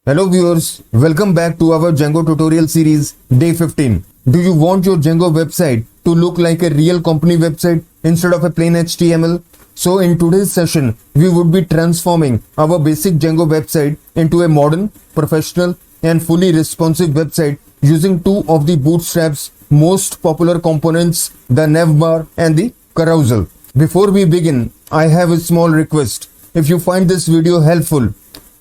Hello viewers, welcome back to our Django tutorial series day 15. Do you want your Django website to look like a real company website instead of a plain HTML? So in today's session, we would be transforming our basic Django website into a modern, professional and fully responsive website using two of the Bootstrap's most popular components, the navbar and the carousel. Before we begin, I have a small request. If you find this video helpful,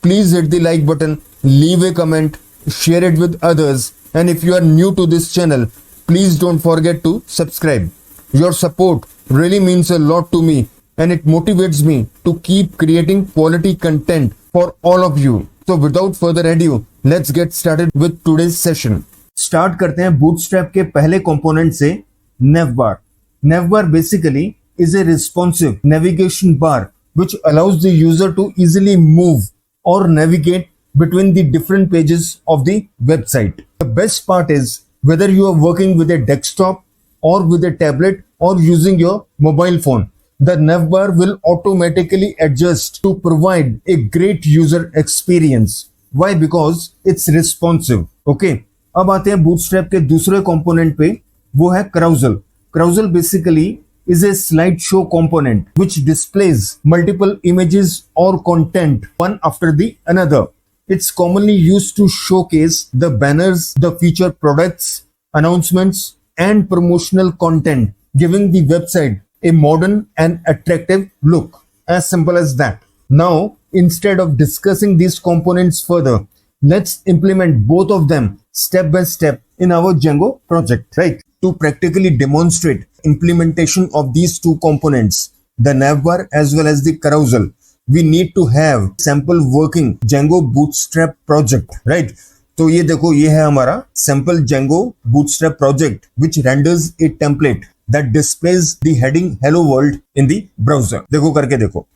please hit the like button, leave a comment, share it with others, and if you are new to this channel, please don't forget to subscribe. Your support really means a lot to me and it motivates me to keep creating quality content for all of you. So without further ado, let's get started with today's session. Start करते हैं bootstrap के पहले component से, navbar. Navbar basically is a responsive navigation bar which allows the user to easily move or navigate between the different pages of the website. The best part is whether you are working with a desktop or with a tablet or using your mobile phone, the navbar will automatically adjust to provide a great user experience. Why? Because it's responsive. Okay. अब आते हैं bootstrap के दूसरे component पे, वो है carousel. Carousel basically is a slideshow component which displays multiple images or content one after the another. It's commonly used to showcase the banners, the featured products, announcements, and promotional content, giving the website a modern and attractive look. As simple as that. Now, instead of discussing these components further, let's implement both of them step by step in our Django project, right? To practically demonstrate implementation of these two components, the navbar as well as the carousel, we need to have sample working Django Bootstrap project, right? तो ये देखो, ये है हमारा sample Django Bootstrap project which renders a template that displays the heading hello world in the browser. देखो करके देखो,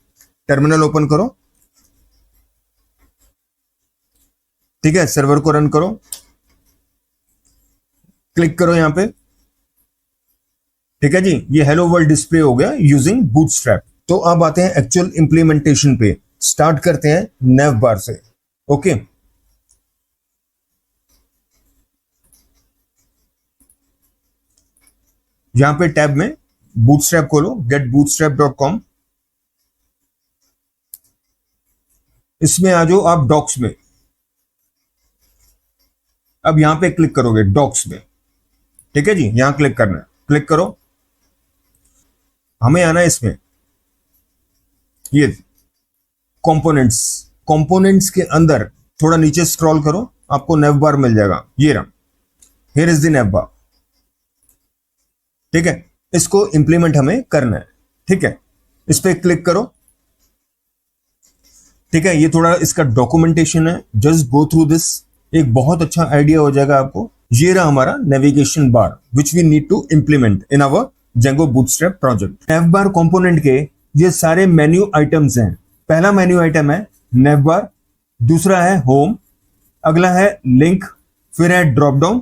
terminal open करो, ठीक है, सर्वर को रन करो, क्लिक करो यहां पे, ठीक है जी, ये हेलो वर्ल्ड डिस्प्ले हो गया यूजिंग बूटस्ट्रैप. तो अब आते हैं एक्चुअल इंप्लीमेंटेशन पे. स्टार्ट करते हैं navbar से. ओके, यहां पे टैब में बूटस्ट्रैप खोलो, getbootstrap.com. इसमें आ जाओ आप डॉक्स में. अब यहां पे क्लिक करोगे डॉक्स में, ठीक है जी, यहां क्लिक करना है, क्लिक करो. हमें आना है इसमें, ये कंपोनेंट्स. कंपोनेंट्स के अंदर थोड़ा नीचे स्क्रॉल करो, आपको navbar मिल जाएगा. ये रहा, हियर इज द navbar, ठीक है. इसको इंप्लीमेंट हमें करना है, ठीक है. इस पे क्लिक करो, ठीक है. ये थोड़ा इसका डॉक्यूमेंटेशन है, जस्ट गो थ्रू दिस, एक बहुत अच्छा आइडिया हो जाएगा आपको. ये रहा हमारा navigation bar which we need to implement in our Django Bootstrap project. navbar component के ये सारे मेन्यू आइटम्स हैं. पहला मेन्यू आइटम है navbar, दूसरा है होम, अगला है लिंक, फिर है ड्रॉप डाउन.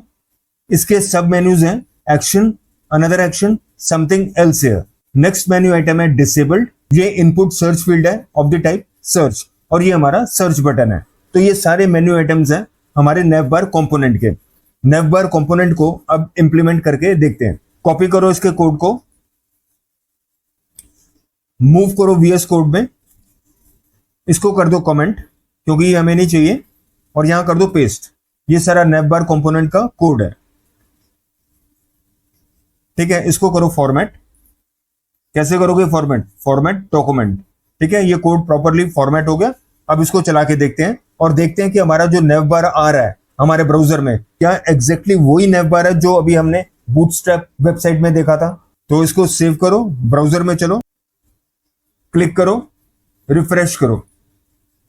इसके सब मेन्यूज हैं action, another action, something else here. Next menu item है डिसेबल्ड, ये इनपुट सर्च फील्ड है ऑफ द टाइप सर्च, और ये हमारा सर्च बटन है. तो ये सारे मेन्यू आइटम्स हैं हमारे navbar कंपोनेंट के. navbar कंपोनेंट को अब इंप्लीमेंट करके देखते हैं. कॉपी करो इसके कोड को, मूव करो VS कोड में, इसको कर दो कमेंट क्योंकि ये हमें नहीं चाहिए, और यहां कर दो पेस्ट. ये सारा navbar कंपोनेंट का कोड है, ठीक है. इसको करो फॉर्मेट. कैसे करोगे फॉर्मेट? फॉर्मेट डॉक्यूमेंट, ठीक है. ये कोड प्रॉपरली फॉर्मेट हो गया. अब इसको चला के देखते हैं और देखते हैं कि हमारा जो navbar आ रहा है हमारे ब्राउजर में, क्या एग्जैक्टली वही navbar है जो अभी हमने बूटस्ट्रैप वेबसाइट में देखा था. तो इसको सेव करो, ब्राउजर में चलो, क्लिक करो, रिफ्रेश करो,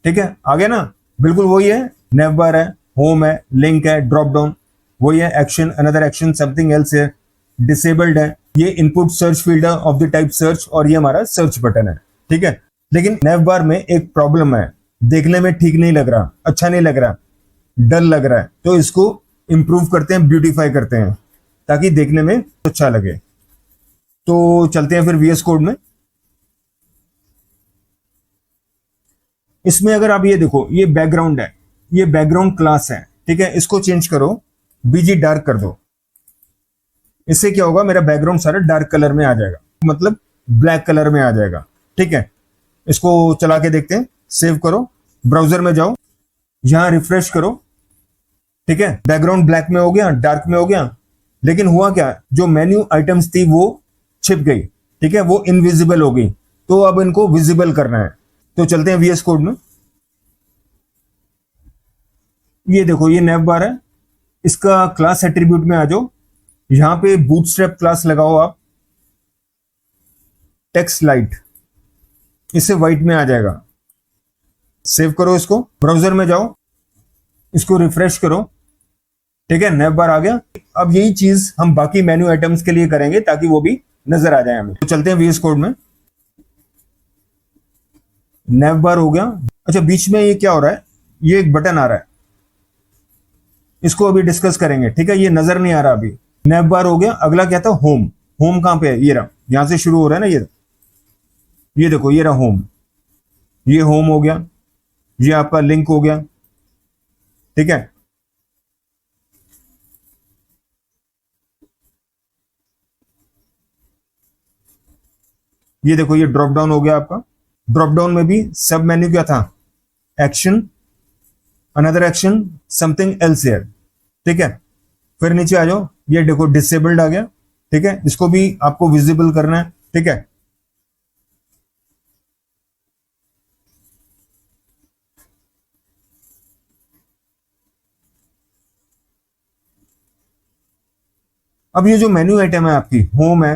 ठीक है. आ गया ना, बिल्कुल वही है. navbar है, होम है, लिंक है, ड्रॉप डाउन वही है, action, another action, something else है, डिसेबल्ड है, ये इनपुट सर्च फील्ड है ऑफ द टाइप सर्च, और ये हमारा सर्च बटन है, ठीक है. लेकिन navbar में एक प्रॉब्लम है, देखने में ठीक नहीं लग रहा, अच्छा नहीं लग रहा, डल लग रहा है. तो इसको इंप्रूव करते हैं, ब्यूटीफाई करते हैं ताकि देखने में अच्छा लगे. तो चलते हैं फिर VS कोड में. इसमें अगर आप ये देखो, ये बैकग्राउंड है, ये बैकग्राउंड क्लास है, ठीक है, इसको चेंज करो, बीजी डार्क कर दो। इससे क्या होगा, मेरा बैकग्राउंड सारा डार्क कलर में आ जाएगा, मतलब ब्लैक कलर में आ जाएगा, ठीक है। इसको चला के देखते हैं, सेव करो, ब्राउजर में जाओ, यहां रिफ्रेश करो, ठीक है। बैकग्राउंड ब्लैक में हो गया, डार्क में हो गया, लेकिन हुआ क्या, जो मेन्यू आइटम्स थी वो छिप गई, ठीक है, वो इनविजिबल हो गई। तो अब इनको विजिबल करना है, तो चलते हैं वीएस कोड में। ये देखो, ये नैव बार है, इसका क्लास एट्रीब्यूट में आ जाओ, यहां पे बूटस्ट्रैप क्लास लगाओ आप, टेक्स्ट लाइट, इससे व्हाइट में आ जाएगा। सेव करो इसको, ब्राउजर में जाओ, इसको रिफ्रेश करो, ठीक है, नैव बार आ गया। अब यही चीज हम बाकी मेन्यू आइटम्स के लिए करेंगे ताकि वो भी नजर आ जाए हमें। तो चलते हैं वीएस कोड में, नैव बार हो गया। अच्छा, बीच में ये क्या हो रहा है, ये एक बटन आ रहा है, इसको अभी डिस्कस करेंगे, ठीक है, ये नजर नहीं आ रहा अभी। नैव बार हो गया, अगला क्या था, होम। होम कहां पे है, ये रहा, यहां से शुरू हो रहा है ना, ये देखो, ये रहा होम, ये होम हो गया, ये आपका लिंक हो गया, ठीक है। ये देखो, ये ड्रॉप डाउन हो गया आपका। ड्रॉप डाउन में भी सब मेन्यू क्या था, action, another action, something else here, ठीक है। फिर नीचे आ जाओ, ये देखो डिसेबल्ड आ गया, ठीक है, इसको भी आपको विजिबल करना है, ठीक है। अब ये जो मेन्यू आइटम है आपकी, होम है,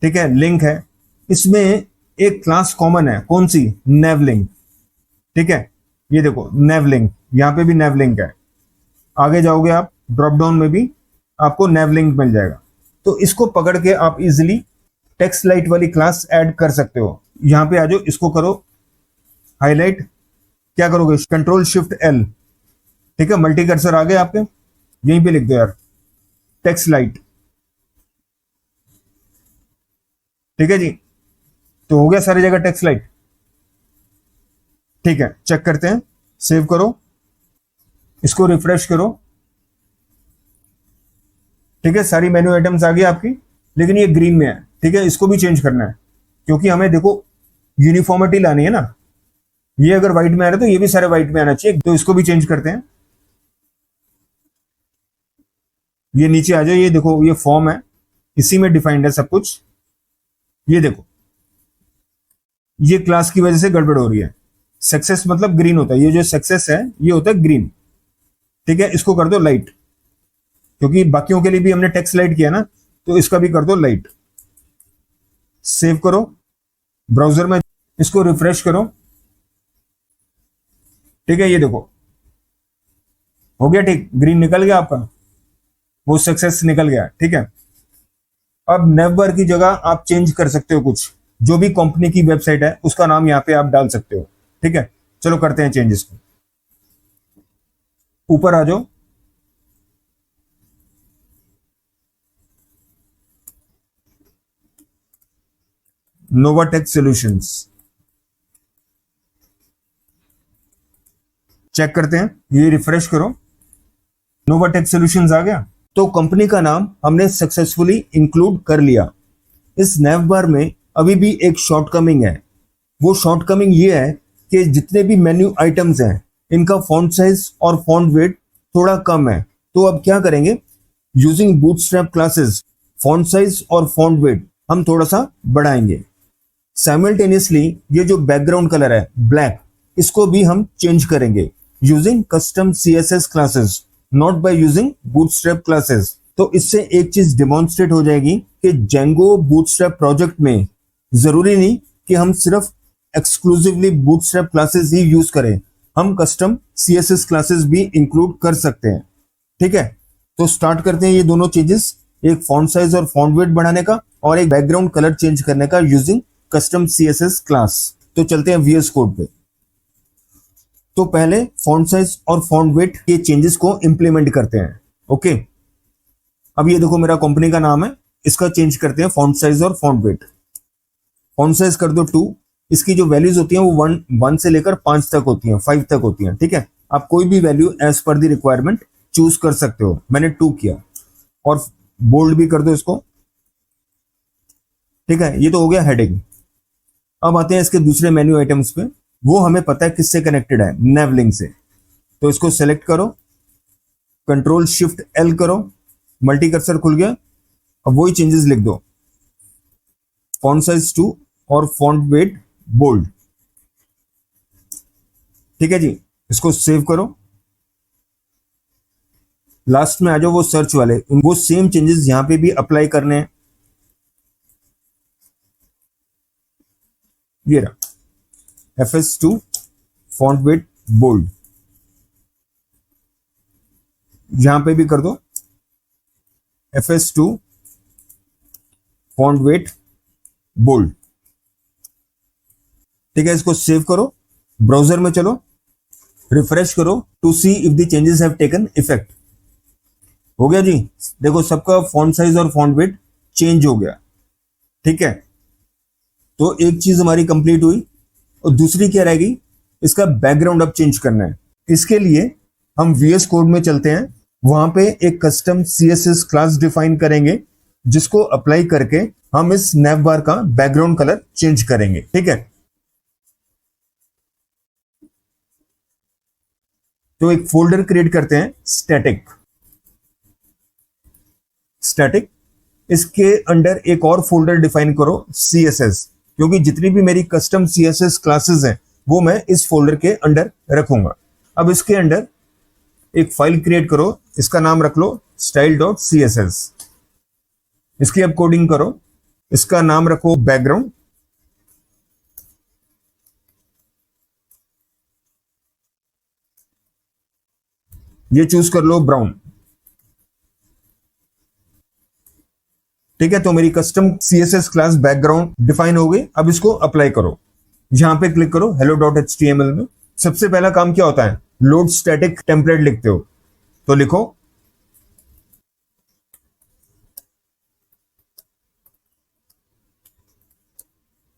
ठीक है, लिंक है, इसमें एक क्लास कॉमन है, कौन सी, नेवलिंक, ठीक है। ये देखो नेवलिंक, यहां पे भी नेवलिंक है। आगे जाओगे आप, ड्रॉप डाउन में भी आपको नेवलिंक मिल जाएगा। तो इसको पकड़ के आप इजिली टेक्स्ट लाइट वाली क्लास ऐड कर सकते हो। यहां पे आ जाओ, इसको करो हाईलाइट, क्या करोगे, कंट्रोल शिफ्ट एल, ठीक है, मल्टी कर्सर आ गए आपके, यहीं पे लिख दो यार, टेक्स्ट लाइट, ठीक है जी। तो हो गया सारी जगह टेक्स्ट लाइट, ठीक है। चेक करते हैं, सेव करो, इसको रिफ्रेश करो, ठीक है, सारी मेन्यू आइटम्स आ गई आपकी, लेकिन ये ग्रीन में है, ठीक है, इसको भी चेंज करना है, क्योंकि हमें देखो यूनिफॉर्मिटी लानी है ना। ये अगर व्हाइट में आ रहा है तो ये भी सारे व्हाइट में आना चाहिए, तो इसको भी चेंज करते हैं। ये नीचे आ जाओ, ये देखो, ये फॉर्म है, इसी में डिफाइंड है सब कुछ। ये देखो, ये क्लास की वजह से गड़बड़ हो रही है, सक्सेस मतलब ग्रीन होता है, ये जो सक्सेस है ये होता है ग्रीन, ठीक है। इसको कर दो लाइट, क्योंकि बाकियों के लिए भी हमने टेक्स्ट लाइट किया ना, तो इसका भी कर दो लाइट। सेव करो, ब्राउजर में इसको रिफ्रेश करो, ठीक है, ये देखो हो गया, ठीक, ग्रीन निकल गया आपका, वो सक्सेस निकल गया, ठीक है। अब नेवर की जगह आप चेंज कर सकते हो कुछ, जो भी कंपनी की वेबसाइट है उसका नाम यहाँ पे आप डाल सकते हो, ठीक है। चलो करते हैं चेंजेस को, ऊपर आ जाओ, नोवाटेक सॉल्यूशंस, चेक करते हैं, ये रिफ्रेश करो, नोवाटेक सॉल्यूशंस आ गया। तो कंपनी का नाम हमने सक्सेसफुली इंक्लूड कर लिया। इस नैव बार में अभी भी एक शॉर्टकमिंग है, वो शॉर्टकमिंग ये है कि जितने भी मेन्यू आइटम्स हैं इनका फॉन्ट साइज और फॉन्ट वेट थोड़ा कम है। तो अब क्या करेंगे, using bootstrap classes font size और फॉन्ट वेट हम थोड़ा सा बढ़ाएंगे। साइमल्टेनियसली ये जो बैकग्राउंड कलर है ब्लैक, इसको भी हम चेंज करेंगे using custom CSS classes, not by using bootstrap classes. तो इससे एक चीज डिमॉन्स्ट्रेट हो जाएगी कि जेंगो बूटस्ट्रैप प्रोजेक्ट में जरूरी नहीं कि हम सिर्फ एक्सक्लूसिवली बूटस्ट्रैप क्लासेस ही यूज करें, हम कस्टम CSS क्लासेस भी इंक्लूड कर सकते हैं, ठीक है। तो स्टार्ट करते हैं ये दोनों चेंजेस, एक फॉन्ट साइज और फॉन्ट वेट बढ़ाने का और एक बैकग्राउंड कलर चेंज करने का यूजिंग कस्टम CSS क्लास। तो चलते हैं VS कोड पे। तो पहले फॉन्ट साइज और फॉन्ट वेट के चेंजेस को इंप्लीमेंट करते हैं, ओके। अब ये देखो मेरा कंपनी का नाम है, इसका चेंज करते हैं फॉन्ट साइज और फॉन्ट वेट। फॉन्ट साइज कर दो 2, इसकी जो वैल्यूज होती हैं वो 1 से लेकर 5 तक होती हैं, 5 तक होती हैं। ठीक है, आप कोई भी value as per the requirement choose कर सकते हो। मैंने 2 किया और बोल्ड भी कर दो इसको। ठीक है, ये तो हो गया हेडिंग। अब आते हैं इसके दूसरे मेन्यू आइटम्स पे। वो हमें पता है किससे कनेक्टेड है, नेवलिंक से। तो इसको सेलेक्ट करो, कंट्रोल शिफ्ट एल करो, मल्टी कर्सर खुल गया। अब वही चेंजेस लिख दो, फॉन्ट साइज 2 और फॉन्ट वेट बोल्ड। ठीक है जी, इसको सेव करो। लास्ट में आ जाओ वो सर्च वाले, वो सेम चेंजेस यहां पे भी अप्लाई करने हैं। ये रहा FS2 फॉन्ट वेट बोल्ड, यहां पे भी कर दो FS2 फॉन्ट वेट बोल्ड। ठीक है, इसको सेव करो, ब्राउजर में चलो, रिफ्रेश करो to see if the changes have taken effect. हो गया जी, देखो सबका फॉन्ट साइज और फॉन्ट वेट चेंज हो गया। ठीक है, तो एक चीज हमारी कंप्लीट हुई और दूसरी क्या रह गई, इसका बैकग्राउंड अब चेंज करना है। इसके लिए हम VS कोड में चलते हैं, वहां पे एक कस्टम CSS क्लास डिफाइन करेंगे जिसको अप्लाई करके हम इस नैव बार का बैकग्राउंड कलर चेंज करेंगे। ठीक है, तो एक फोल्डर क्रिएट करते हैं स्टैटिक। इसके अंडर एक और फोल्डर डिफाइन करो CSS, क्योंकि जितनी भी मेरी कस्टम CSS क्लासेस हैं वो मैं इस फोल्डर के अंडर रखूंगा। अब इसके अंडर एक फाइल क्रिएट करो, इसका नाम रख लो style.css। इसकी अब कोडिंग करो, इसका नाम रखो बैकग्राउंड। ये चूज कर लो ब्राउन। ठीक है, तो मेरी custom CSS class background define हो गई। अब इसको अप्लाई करो, यहां पे क्लिक करो hello.html में। सबसे पहला काम क्या होता है, लोड स्टैटिक टेम्पलेट लिखते हो, तो लिखो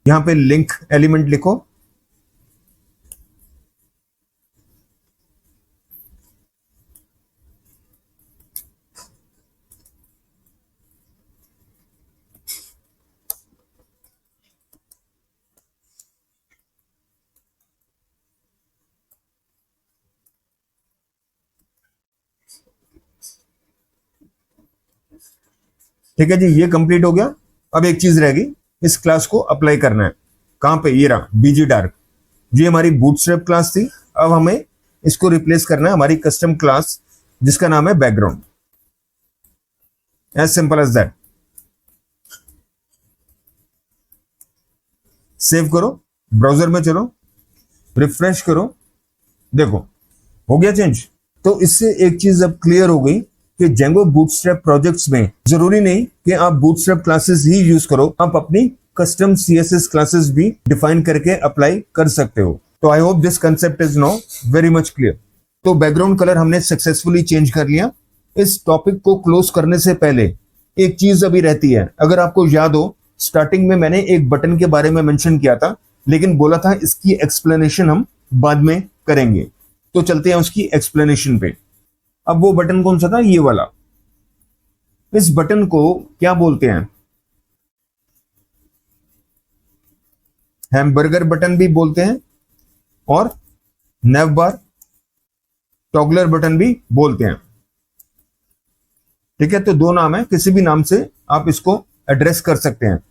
यहां पे लिंक एलिमेंट लिखो। ठीक है जी, ये कंप्लीट हो गया। अब एक चीज रहेगी, इस क्लास को अप्लाई करना है। कहां पे, ये रहा BG डार्क। ये हमारी बूटस्ट्रैप क्लास थी, अब हमें इसको रिप्लेस करना है हमारी कस्टम क्लास जिसका नाम है background. As simple as that. Save करो, ब्राउजर में चलो, रिफ्रेश करो, देखो हो गया चेंज। तो इससे एक चीज अब क्लियर हो गई कि जेंगो बूटस्ट्रैप प्रोजेक्ट्स में जरूरी नहीं कि आप बूटस्ट्रैप क्लासेस ही यूज करो, आप अपनी कस्टम CSS क्लासेस भी डिफाइन करके अप्लाई कर सकते हो। तो I hope this concept is now very much clear. तो बैकग्राउंड कलर हमने सक्सेसफुली चेंज कर लिया। इस टॉपिक को क्लोज करने से पहले एक चीज अभी रहती है, अगर आपको याद हो स्टार्टिंग में मैंने एक बटन के बारे में मेंशन किया था, लेकिन बोला था इसकी एक्सप्लेनेशन हम बाद में करेंगे। तो चलते हैं उसकी एक्सप्लेनेशन पे। अब वो बटन कौन सा था, ये वाला। इस बटन को क्या बोलते हैं, हैमबर्गर बटन भी बोलते हैं और नैव बार टॉगलर बटन भी बोलते हैं। ठीक है, तो दो नाम है, किसी भी नाम से आप इसको एड्रेस कर सकते हैं,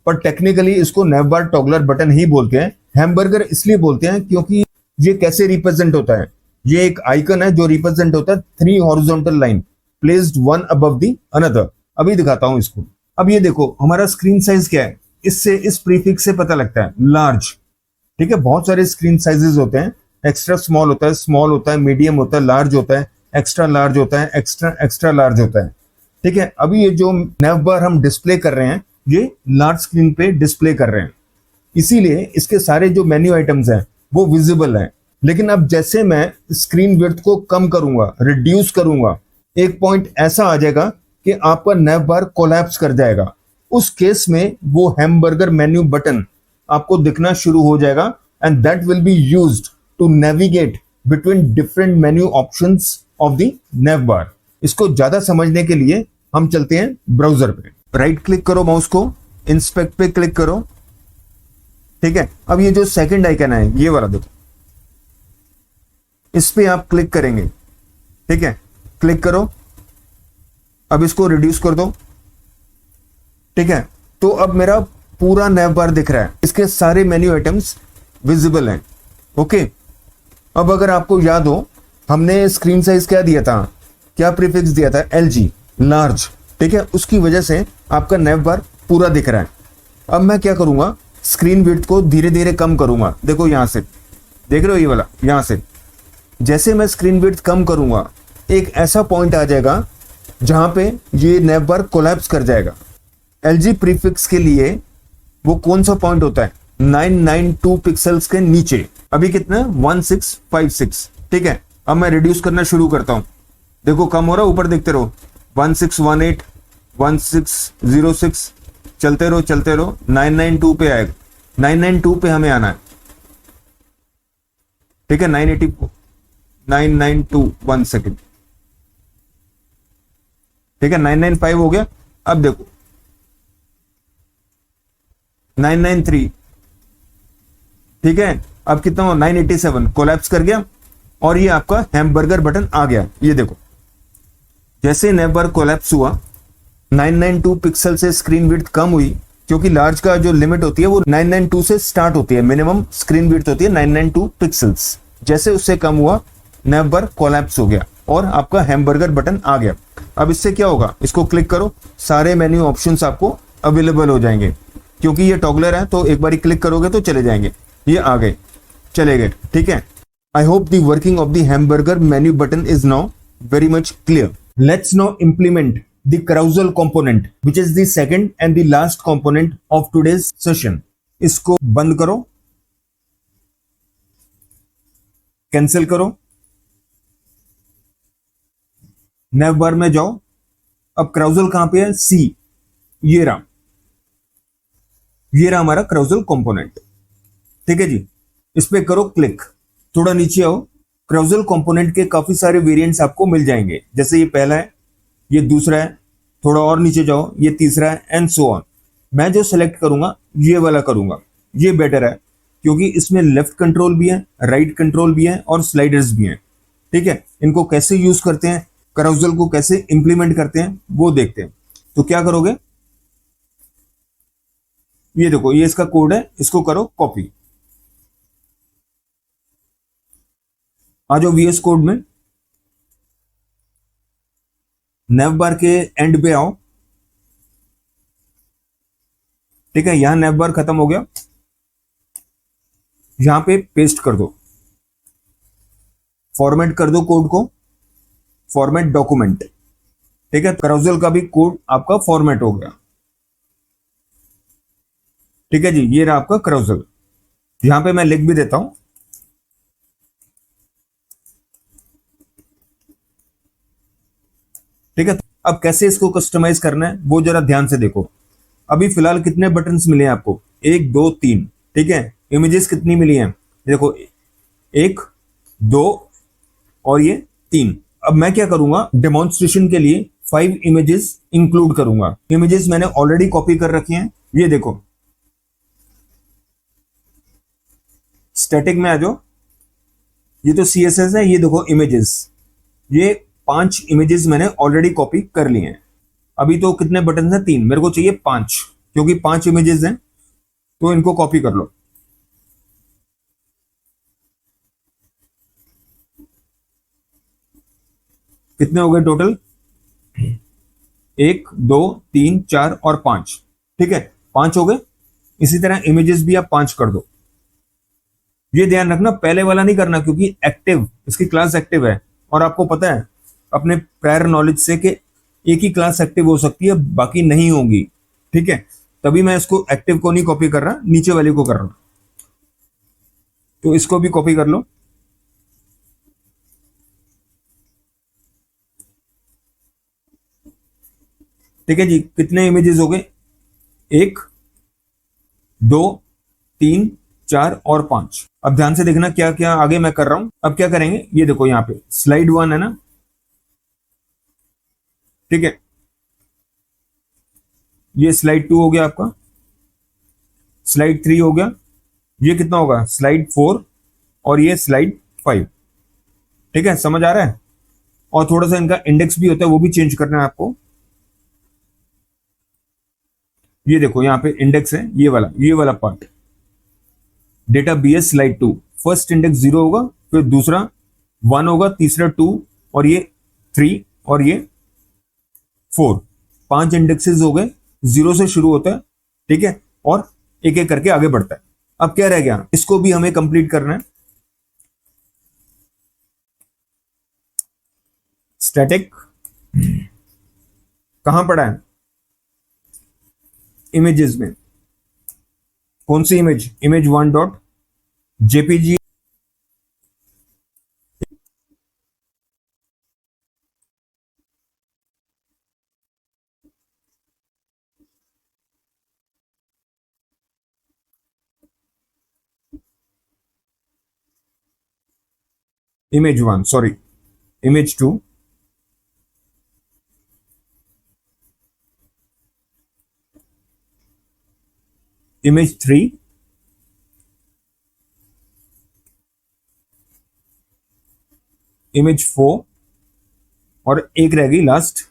पर टेक्निकली इसको नैव बार टॉगलर बटन ही बोलते हैं। हैमबर्गर इसलिए बोलते हैं क्योंकि ये कैसे रिप्रेजेंट होता है, ये एक आइकन है जो रिप्रेजेंट होता है 3 horizontal line placed one above the another. अभी दिखाता हूं इसको। अब ये देखो हमारा स्क्रीन साइज क्या है, इससे इस प्रीफिक्स से पता लगता है, लार्ज। ठीक है, बहुत सारे स्क्रीन साइजेस होते हैं, एक्स्ट्रा स्मॉल होता है, स्मॉल होता है, मीडियम होता है, लार्ज होता है, एक्स्ट्रा लार्ज होता है, एक्स्ट्रा लार्ज होता है। ठीक है, अभी ये जो नैव बार हम डिस्प्ले कर रहे हैं ये लार्ज स्क्रीन पे डिस्प्ले कर रहे हैं, इसीलिए इसके सारे जो मेन्यू आइटम्स हैं वो विजिबल हैं। लेकिन अब जैसे मैं स्क्रीन विड्थ को कम करूंगा, रिड्यूस करूंगा, एक पॉइंट ऐसा आ जाएगा कि आपका नैव बार कोलैप्स कर जाएगा। उस केस में वो हैमबर्गर मेन्यू बटन आपको दिखना शुरू हो जाएगा and that will be used to navigate between different menu options of the nav bar. इसको ज्यादा समझने के लिए हम चलते हैं ब्राउजर पे, राइट क्लिक करो माउस को, इंस्पेक्ट पे क्लिक करो, ठीक है। अब ये जो सेकंड आइकन है ये वाला देखो, इस पे आप क्लिक करेंगे, ठीक है, क्लिक करो। अब इसको रिड्यूस कर दो, ठीक है। तो अब मेरा पूरा नेव बार दिख रहा है, इसके सारे मेन्यू आइटम्स विजिबल हैं, ओके। अब अगर आपको याद हो हमने स्क्रीन साइज क्या दिया था, क्या प्रीफिक्स दिया था, LG लार्ज, ठीक है। उसकी वजह से आपका नेव बार पूरा दिख रहा है। अब मैं क्या करूंगा, स्क्रीन विड्थ को धीरे धीरे कम करूंगा। देखो यहां से देख रहे हो ये वाला, यहां से जैसे मैं स्क्रीन विड्थ कम करूंगा एक ऐसा पॉइंट आ जाएगा जहां पे ये नेव बार कोलैप्स कर जाएगा। LG प्रीफिक्स के लिए वो कौन सा पॉइंट होता है, 992 पिक्सल्स के नीचे। अभी कितना है, 1656, ठीक है। अब मैं रिड्यूस करना शुरू करता हूं, देखो कम हो रहा है, ऊपर देखते रहो, 1618, 1606, चलते रहो 992 पे आएगा, 992 पे हमें आना है, ठीक है। 980, 992, 1 सेकेंड, ठीक है। 995 हो गया। अब देखो 993, ठीक है। अब कितना हो, 987, कोलैप्स कर गया और ये आपका हैमबर्गर बटन आ गया। ये देखो जैसे नेव बार कोलैप्स हुआ, 992 पिक्सल से स्क्रीन विड्थ कम हुई, क्योंकि लार्ज का जो लिमिट होती है वो 992 से स्टार्ट होती है, मिनिमम स्क्रीन विड्थ होती है 992 पिक्सल्स। जैसे उससे कम हुआ नेव बार कोलैप्स हो गया और आपका हैमबर्गर बटन आ गया। अब इससे क्या होगा, इसको क्लिक करो, सारे मेन्यू ऑप्शंस आपको अवेलेबल हो जाएंगे। क्योंकि ये टॉगलर है तो एक बार क्लिक करोगे तो चले जाएंगे, ये आ गए, चले गए, ठीक है। I hope the working of the hamburger menu button is now very much clear. Let's now implement the carousel component, which is the second and the last component of today's session. इसको बंद करो, cancel करो, नेव बार में जाओ। अब carousel कहां पे है, C, ये रहा हमारा carousel component, ठीक है जी। इस पे करो क्लिक, थोड़ा नीचे आओ, carousel component के काफी सारे वेरिएंट्स आपको मिल जाएंगे। जैसे ये पहला है, ये दूसरा है, थोड़ा और नीचे जाओ, ये तीसरा है, एंड सो ऑन। मैं जो सेलेक्ट करूंगा ये वाला करूंगा, ये बेटर है क्योंकि इसमें लेफ्ट कंट्रोल भी है, राइट कंट्रोल भी है और स्लाइडर्स भी हैं, ठीक है। इनको कैसे यूज करते हैं, carousel को कैसे इंप्लीमेंट करते हैं वो देखते हैं। तो क्या करोगे, ये देखो ये इसका कोड है, इसको करो कॉपी, आ जाओ VS कोड में, नेव बार के एंड पे आओ, ठीक है। यहां नेव बार खत्म हो गया, यहां पे पेस्ट कर दो, फॉर्मेट कर दो कोड को, फॉर्मेट डॉक्यूमेंट, ठीक है। carousel का भी कोड आपका फॉर्मेट हो गया, ठीक है जी। ये रहा आपका carousel, यहां पे मैं लिख भी देता हूं, ठीक है। अब कैसे इसको कस्टमाइज करना है वो जरा ध्यान से देखो। अभी फिलहाल कितने बटन्स मिले हैं आपको, 1 2 3, ठीक है। इमेजेस कितनी मिली हैं, देखो 1 2 और ये 3। अब मैं क्या करूंगा, डेमोन्स्ट्रेशन के लिए 5 इमेजेस इंक्लूड करूंगा। इमेजेस मैंने ऑलरेडी कॉपी कर रखी हैं, ये देखो, स्टैटिक में आ जाओ, ये तो CSS है, ये देखो इमेजेस, ये 5 इमेजेस मैंने ऑलरेडी कॉपी कर लिए हैं। अभी तो कितने बटन हैं, 3, मेरे को चाहिए 5, क्योंकि 5 इमेजेस हैं तो इनको कॉपी कर लो। कितने हो गए टोटल, 1 2 3 4 और 5, ठीक है, 5 हो गए। इसी तरह इमेजेस भी आप 5 कर दो। ये ध्यान रखना पहले वाला नहीं करना, क्योंकि एक्टिव, इसकी क्लास एक्टिव है और आपको पता है अपने प्रायर नॉलेज से कि एक ही क्लास एक्टिव हो सकती है, बाकी नहीं होंगी, ठीक है। तभी मैं इसको एक्टिव को नहीं कॉपी कर रहा, नीचे वाले को कर रहा हूं। तो इसको भी कॉपी कर लो, ठीक है जी। कितने इमेजेस हो गए, 1 2 3, 4 और 5। अब ध्यान से देखना क्या क्या आगे मैं कर रहा हूं। अब क्या करेंगे, ये देखो यहाँ पे स्लाइड 1 है ना, ठीक है, ये स्लाइड 2 हो गया आपका, स्लाइड 3 हो गया, ये कितना होगा स्लाइड 4, और ये स्लाइड 5। ठीक है, समझ आ रहा है। और थोड़ा सा इनका इंडेक्स भी होता है, वो भी चेंज करना है आपको। ये देखो यहाँ पे इंडेक्स है, ये वाला part, data BS slide 2, first index 0 होगा, फिर दूसरा 1 होगा, तीसरा 2, और ये 3, और ये 4। 5 इंडेक्सेस हो गए, 0 से शुरू होता है, ठीक है, और एक एक करके आगे बढ़ता है। अब क्या रह गया, इसको भी हमें कंप्लीट करना है। स्टैटिक कहां पड़ा है, इमेजेस में। कौन सी image, image 1 dot JPG, image 1, sorry, image 2, image 3, image 4, और एक रह गई लास्ट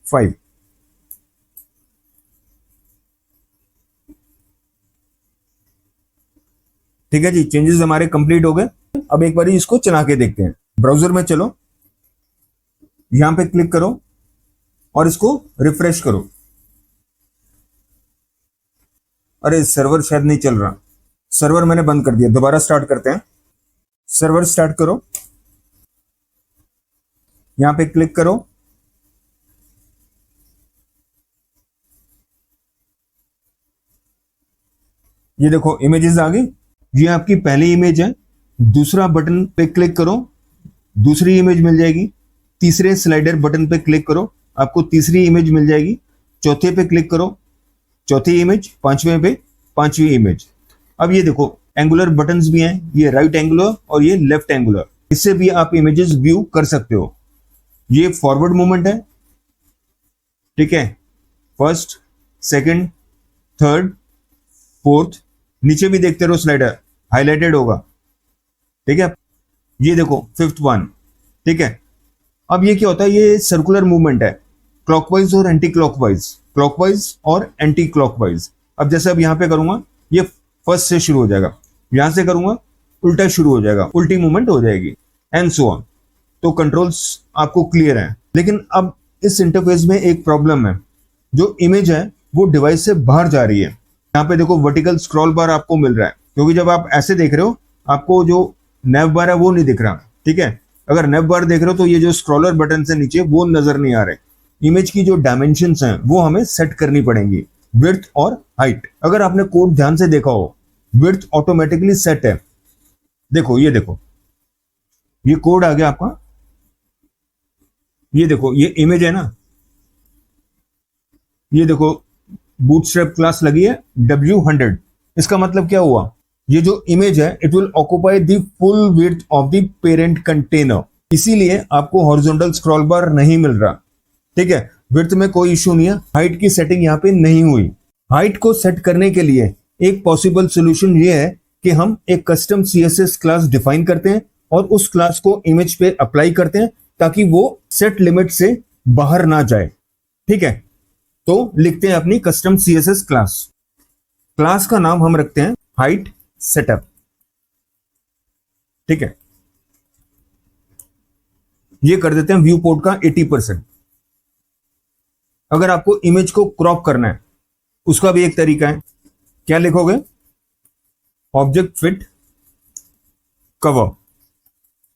5। ठीक है जी, चेंजेस हमारे कंप्लीट हो गए। अब एक बार इसको चला के देखते हैं। ब्राउजर में चलो, यहां पे क्लिक करो और इसको रिफ्रेश करो। अरे सर्वर शायद नहीं चल रहा, सर्वर मैंने बंद कर दिया, दोबारा स्टार्ट करते हैं। सर्वर स्टार्ट करो, यहां पे क्लिक करो, ये देखो इमेजेस आ गई, ये आपकी पहली इमेज है। दूसरा बटन पे क्लिक करो, दूसरी इमेज मिल जाएगी। तीसरे स्लाइडर बटन पे क्लिक करो, आपको तीसरी इमेज मिल जाएगी। चौथे पे क्लिक करो, चौथी इमेज। पांचवें पे पांचवी इमेज। अब ये देखो एंगुलर बटन्स भी हैं, ये राइट एंगुलर और ये लेफ्ट एंगुलर, इससे भी आप इमेजेस व्यू कर सकते हो। ये फॉरवर्ड मूवमेंट है, ठीक है, फर्स्ट, सेकंड, थर्ड, फोर्थ। नीचे भी देखते रहो, स्लाइडर हाईलाइटेड होगा, ठीक है। ये देखो फिफ्थ वन, ठीक है। अब ये क्या होता है, ये सर्कुलर मूवमेंट है, क्लॉकवाइज और एंटी क्लॉकवाइज, क्लॉकवाइज और एंटी क्लॉकवाइज। अब जैसे अब यहां पे करूंगा, ये फर्स्ट से शुरू हो जाएगा, यहां से करूंगा उल्टा शुरू हो जाएगा, उल्टी मूवमेंट हो जाएगी, एंड सो ऑन। तो कंट्रोल्स आपको क्लियर है। लेकिन अब इस इंटरफेस में एक प्रॉब्लम है, जो इमेज है वो डिवाइस से बाहर जा रही है। यहाँ पे देखो वर्टिकल स्क्रॉल बार आपको मिल रहा है, क्योंकि जब आप ऐसे देख रहे हो आपको जो नेव बार है वो नहीं दिख रहा, ठीक है। अगर नेव बार देख रहे हो तो ये जो स्क्रॉलर बटन से नीचे वो नजर नहीं आ रहे। इमेज की जो डायमेंशंस हैं वो हमें सेट करनी पड़ेंगी, विड्थ और हाइट। अगर आपने कोड ध्यान से देखा हो, विड्थ ऑटोमेटिकली सेट है। देखो ये देखो, ये कोड आ गया आपका, ये देखो ये इमेज है ना, ये देखो बूटस्ट्रैप क्लास लगी है W100। इसका मतलब क्या हुआ, ये जो इमेज है it will occupy the full width of the parent container, इसीलिए आपको हॉरिजॉन्टल स्क्रॉल बार नहीं मिल रहा, ठीक है। विड्थ में कोई इशू नहीं है, हाइट की सेटिंग यहाँ पे नहीं हुई। हाइट को सेट करने के लिए एक पॉसिबल सोल्यूशन ये है कि हम एक कस्टम CSS क्लास डिफाइन करते हैं और उस क्लास को इमेज पे अप्लाई करते हैं, ताकि वो सेट लिमिट से बाहर ना जाए, ठीक है। तो लिखते हैं अपनी कस्टम CSS क्लास, क्लास का नाम हम रखते हैं हाइट सेटअप, ठीक है। ये कर देते हैं व्यू पोर्ट का 80%। अगर आपको इमेज को क्रॉप करना है उसका भी एक तरीका है, क्या लिखोगे, ऑब्जेक्ट फिट कवर,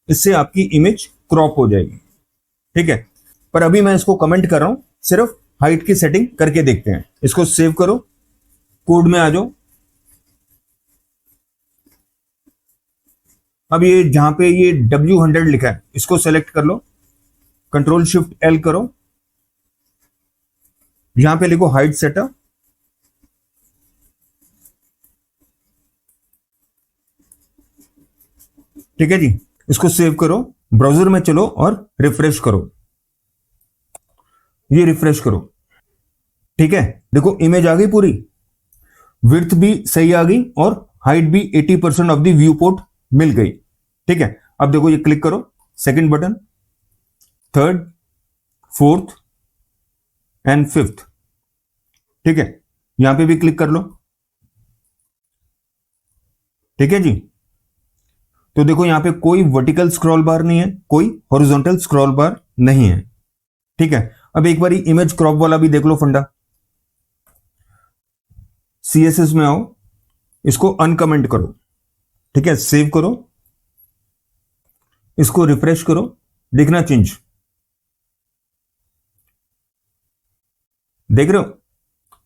इससे आपकी इमेज क्रॉप हो जाएगी, ठीक है। पर अभी मैं इसको कमेंट कर रहा हूं, सिर्फ हाइट की सेटिंग करके देखते हैं। इसको सेव करो, कोड में आ जाओ। अब ये जहां पे ये W100 लिखा है इसको सेलेक्ट कर लो, कंट्रोल शिफ्ट L करो, यहां पे लिखो हाइट सेटअप, ठीक है जी, इसको सेव करो, ब्राउजर में चलो और रिफ्रेश करो, ये रिफ्रेश करो। ठीक है, देखो इमेज आ गई पूरी, विड्थ भी सही आ गई और हाइट भी 80% ऑफ द व्यू पोर्ट मिल गई। ठीक है, अब देखो ये क्लिक करो, second button, third, fourth and fifth. ठीक है, यहां पे भी क्लिक कर लो। ठीक है जी, तो देखो यहां पे कोई वर्टिकल स्क्रॉल बार नहीं है, कोई हॉरिजॉन्टल स्क्रॉल बार नहीं है। ठीक है, अब एक बार इमेज क्रॉप वाला भी देख लो फंडा। CSS में आओ, इसको अनकमेंट करो। ठीक है, सेव करो, इसको रिफ्रेश करो, देखना चेंज, देख रहे हो,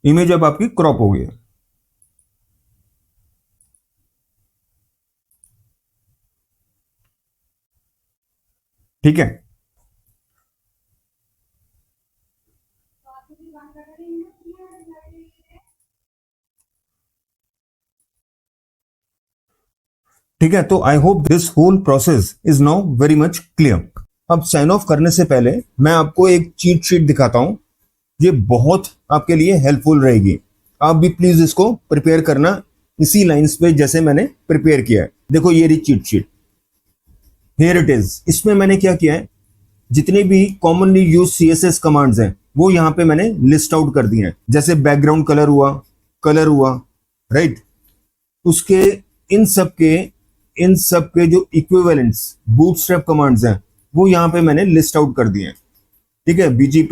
इमेज अब आपकी क्रॉप हो गई है। ठीक है, ठीक है, तो I hope this whole process is now very much clear. अब साइन ऑफ करने से पहले मैं आपको एक चीट शीट दिखाता हूं, ये बहुत आपके लिए हेल्पफुल रहेगी। आप भी प्लीज इसको प्रिपेयर करना इसी लाइंस पे जैसे मैंने प्रिपेयर किया है। देखो ये रही cheat sheet, here it is. इसमें मैंने क्या किया है, जितने भी कॉमनली यूज CSS कमांड्स हैं वो यहां पे मैंने लिस्ट आउट कर दिए हैं। जैसे बैकग्राउंड कलर हुआ, राइट, उसके इन सब के जो इक्विवेलेंट्स बूटस्ट्रैप कमांड्स हैं वो यहां पे मैंने लिस्ट आउट कर दिए हैं। ठीक है, BG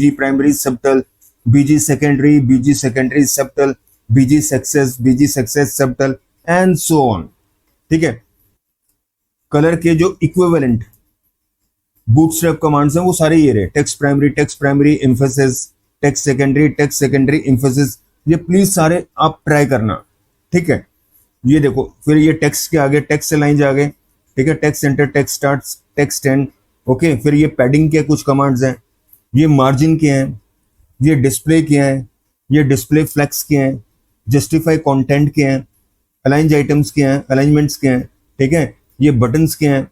primary subtle, BG secondary subtle, BG success subtle and so on. ठीक है, कलर के जो इक्विवेलेंट बूटस्ट्रैप कमांड्स हैं वो सारे ये रहे, text primary emphasis, text secondary emphasis. ये प्लीज सारे आप ट्राई करना। ठीक है, ये देखो, फिर ये टेक्स्ट के आगे टेक्स्ट लाइंस आ गए। ठीक है, text centre, text starts, text and. Okay, फिर ये पैडिंग के कुछ कमांड्स हैं, ये मार्जिन के हैं, ये डिस्प्ले के हैं, ये डिस्प्ले फ्लेक्स के हैं, जस्टिफाई कंटेंट के हैं, अलाइंज आइटम्स के हैं, अलाइनमेंट्स के हैं। ठीक है, ये बटन्स के हैं,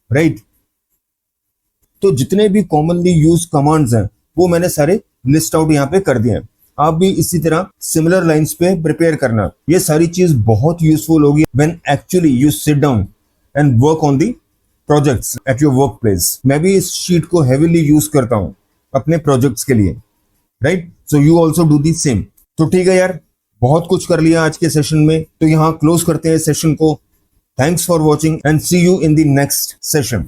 राइट। तो जितने भी कॉमनली यूज कमांड्स हैं वो मैंने सारे लिस्ट आउट यहाँ पे कर दिए हैं। आप भी इसी तरह सिमिलर लाइंस पे प्रिपेयर करना। ये सारी चीज बहुत यूजफुल होगी when actually you sit down and work on the projects at your work place. मैं भी इस शीट को हेवीली यूज करता हूँ अपने प्रोजेक्ट्स के लिए, right. So you also do the same. तो ठीक है यार, बहुत कुछ कर लिया आज के सेशन में, तो यहाँ क्लोज करते हैं सेशन को। Thanks for watching and see you in the next session.